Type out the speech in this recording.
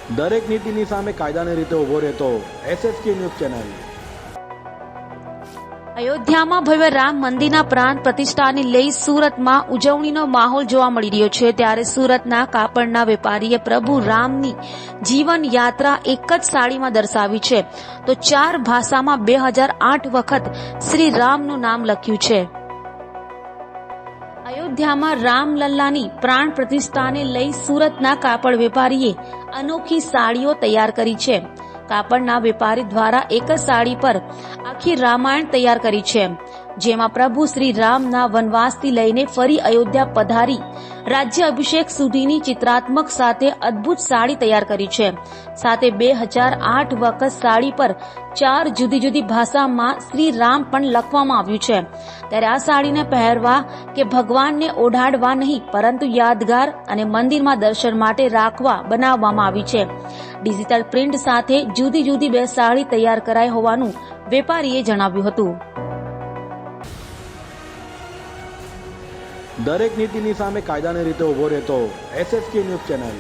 દરેક નીતિની સામે કાયદાની રીતે ઊભો રહેતો SSK ન્યૂઝ ચેનલ। અયોધ્યામાં ભવ્ય રામ મંદિરના પ્રાણ પ્રતિષ્ઠાને લઈ સુરતમાં ઉજવણીનો માહોલ જોવા મળી રહ્યો છે। ત્યારે સુરતના કાપડના વેપારીએ પ્રભુ રામની જીવન યાત્રા એક જ સાડીમાં દર્શાવી છે, તો 4 ભાષામાં 2008 વખત શ્રી રામનું નામ લખ્યું છે। અયોધ્યામાં રામલલ્લાની પ્રાણ પ્રતિષ્ઠાને લઈ સુરતના કાપડ વેપારીએ અનોખી સાડીઓ તૈયાર કરી છે। કાપડના વેપારી દ્વારા એક જ સાડી પર આખી રામાયણ તૈયાર કરી છે, જેમાં પ્રભુ શ્રી રામના વનવાસથી લઈને ફરી અયોધ્યા પધારી રાજ્ય અભિષેક સુધીની ચિત્રાત્મક સાથે અદ્ભુત સાડી તૈયાર કરી છે। સાથે 2008 વખત સાડી પર 4 જુદી જુદી ભાષામાં શ્રી રામ પણ લખવામાં આવ્યું છે। ત્યારે આ સાડીને પહેરવા કે ભગવાનને ઓઢાડવા નહીં, પરંતુ યાદગાર અને મંદિરમાં દર્શન માટે રાખવા બનાવવામાં આવી છે। ડિજિટલ પ્રિન્ટ સાથે જુદી જુદી 2 સાડી તૈયાર કરાઈ હોવાનું વેપારીએ જણાવ્યું હતું। દરેક નીતિની સામે કાયદાની રીતે ઊભો રહેતો SSK ન્યૂઝ ચેનલ।